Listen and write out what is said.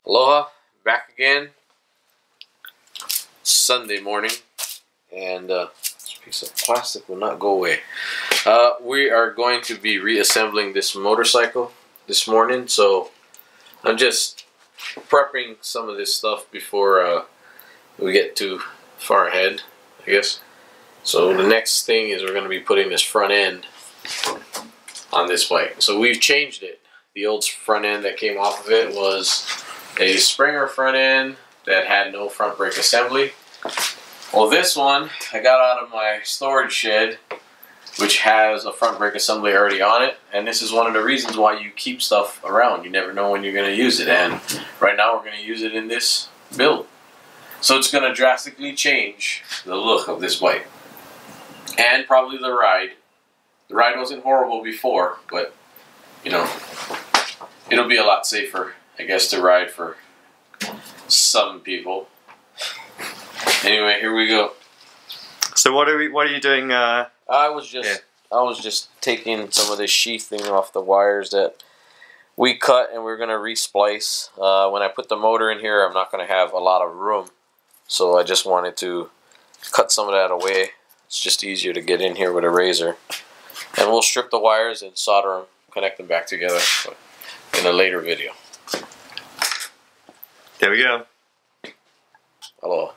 Aloha, back again. Sunday morning, and this piece of plastic will not go away. We are going to be reassembling this motorcycle this morning, so I'm just prepping some of this stuff before we get too far ahead, I guess. So the next thing is we're going to be putting this front end on this bike. So we've changed it. The old front end that came off of it was a Springer front end that had no front brake assembly. Well, this one I got out of my storage shed, which has a front brake assembly already on it, and this is one of the reasons why you keep stuff around. You never know when you're going to use it, and right now we're going to use it in this build. So it's going to drastically change the look of this bike, and probably the ride. The ride wasn't horrible before, but you know, it'll be a lot safer, I guess, to ride for some people. Anyway, here we go. So what are you doing? I was just taking some of this sheathing off the wires that we cut, and we're gonna resplice. When I put the motor in here, I'm not gonna have a lot of room, so I just wanted to cut some of that away. It's just easier to get in here with a razor, and we'll strip the wires and solder them, connect them back together in a later video. There we go. Aloha.